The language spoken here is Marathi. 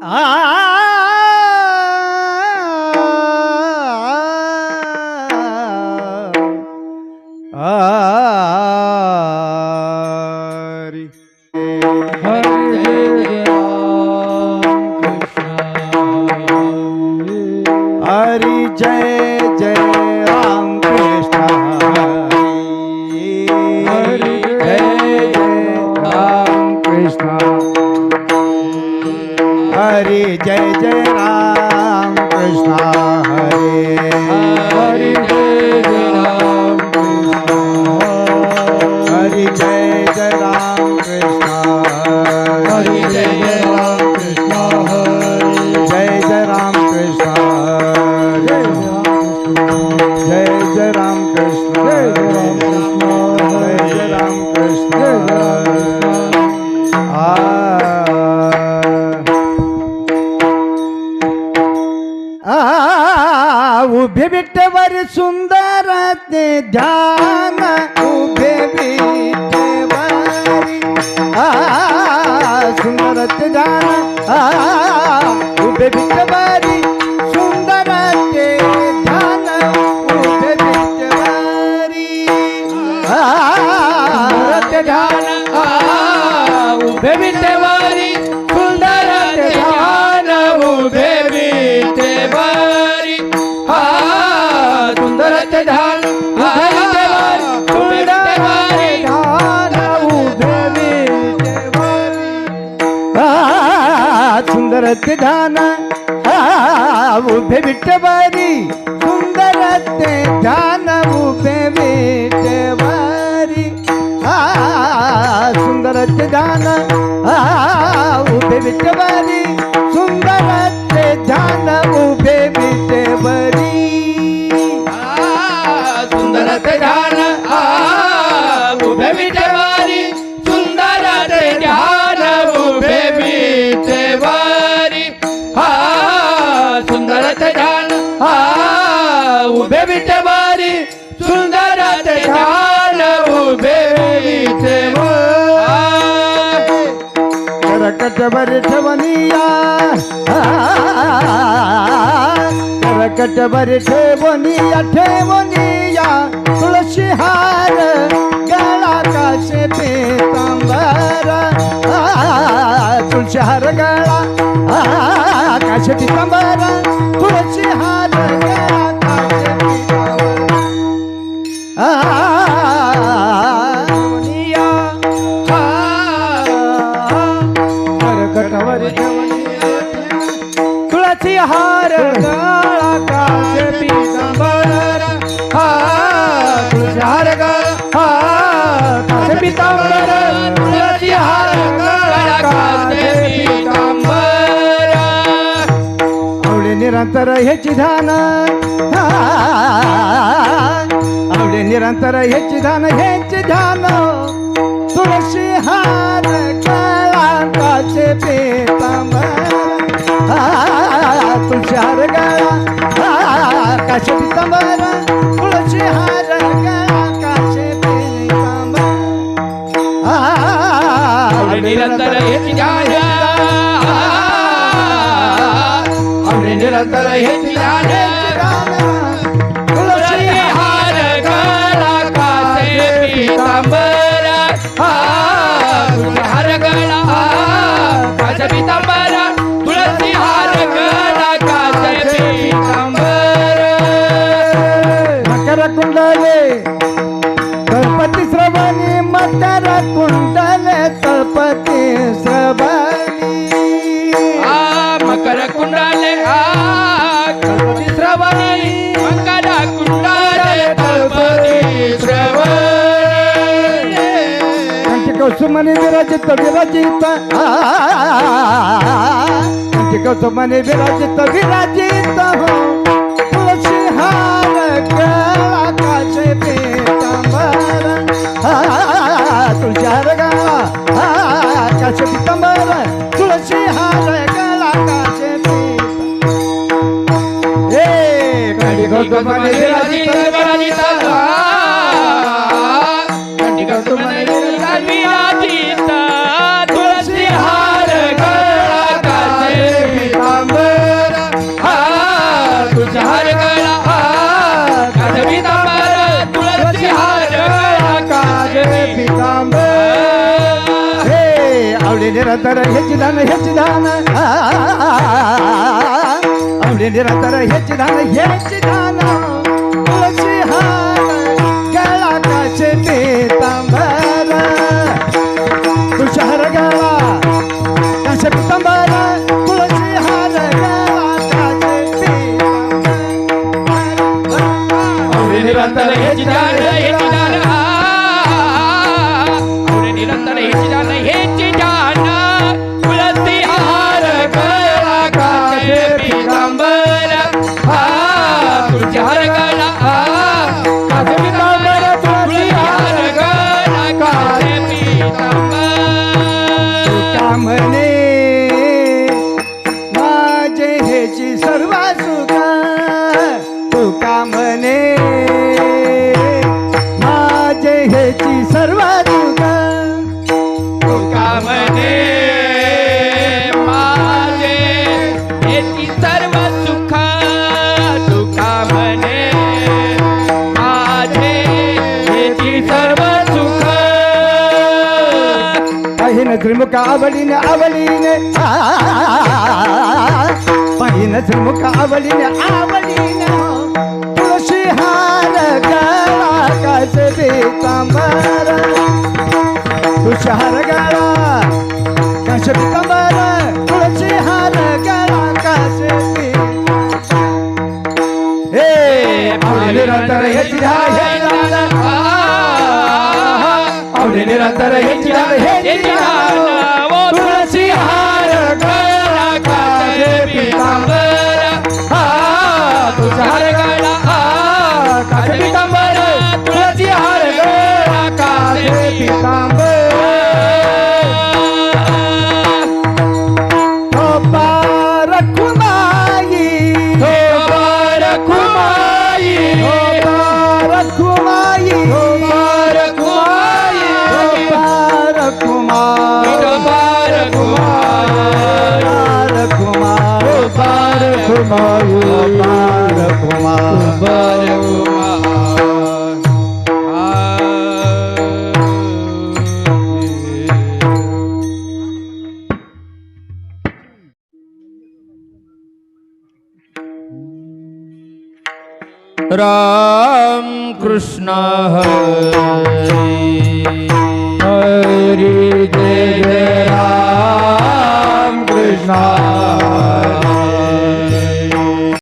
हरि जय जय राम कृष्ण हरि जय जय राम कृष्ण हरि जय जय राम कृष्ण हरि जय जय राम कृष्ण हरि जय जय राम कृष्ण जय जय राम कृष्ण जय जय राम कृष्ण जय जय राम कृष्ण उभे विठ्ठवर सुंदर ते ध्यान उभे विठ्ठवरी सुंदर ते ध्यान उभे विठ्ठवरी सुंदर ते ध्यान उभे विठ्ठवरी ते ध्यान उभे विठ्ठवरी सुंदर ते ध्यान उभे विठ्ठवरी सुंदर ते ध्यान उभे विठ्ठवरी सुंदर ते ध्यान उभे विठ्ठवरी सुंदर ते ध्यान उभे विठ्ठवरी सुंदर ते ध्यान उभे विठ्ठवरी सुंदर ते ध्यान उभे विठ्ठवरी सुंदर ते ध्यान उभे विठ्ठवरी सुंदर ते ध्यान उभे विठ्ठवरी सुंदर ते ध्यान उभे विठ्ठवरी सुंदर ते ध्यान उभे विठ्ठवरी करकटवर ठेवनिया करकटवर ठेवनिया ठेवनिया तुळशी हार गळा काशे पीतांबर तुळशी हार गळा काशे पीतांबर तुळशी हार गळा काशे तुळसी हार गळा काशे पीतांबर तुळसी हार गळा काशे पीतांबर तुळसी हार गळा काशे पीतांबर आवडे निरंतर ह्याची ध्यान आवडे निरंतर ह्याची ध्यान तुळशी हार गळा काशे पीतांबर तुळशी हार गळा काशे पीतांबर तुळशी हार गळा काशे पीतांबर निरंतर हेची ध्यान निरंतर हेची ध्यान तुळशी हार गळा काशे पीतांबर तुळशी हार गळा काशे पीतांबर तुळशी हार गळा काशे पीतांबर मकर कुंडले तळपती श्रवणी मकर कुंडले तळपती श्रवणी मकर कुंडले तळपती श्रवणी मकर कुंडले तळपती श्रवणी कंठी कौसुमनी विराजित विराजित कंठी कौसुमनी विराजित विराजित हो तुळशी हार गळा काशे पीतांबर तुळशी हार गळा काशे पीतांबर तुळशी हार गळा काशे पीतांबर कंठी कौसुमनी विराजित विराजित कंठी कौसुमनी विराजित तुळसी हार गळा काशे निरंतर हेच दान आवडे निरंतर हेच दान तुळशी हार गळा काशे पीतांबर तुषार गळा काशे पीतांबर तुळशी हार गळा काशे पीतांबर निरंतर हेच दान निरंतर हेच दान तुळसी हार गळा काशे पीतांबर तुळशी हार गळा काशे पीतांबर तुळसी हार गळा काशे पीतांबर म्हणे माझे हेची सर्व सुख तुका म्हणे माझे हेची सर्व सुख तुका म्हणे माझे हेची सर्व सुख तुका म्हणे माझे हेची सर्व सुख पाहिन त्रिमुख आवडीने पाहिन त्रिमुख आवडीने तुळशी हार गळा काशे पीतांबर तुळशी हार गळा काशे पीतांबर तुळशी हार गळा काशे पीतांबर हे निरंतर हेच आवडे निरंतर हेच तुळसी हार गळा काशे पीतांबर तुळशी हार गळा काशे पीतांबर तुळसी हार गळा काशे पीतांबर रखुमाई रखुमाई रखुमाई राम कृष्ण हरी हरी जय राम कृष्ण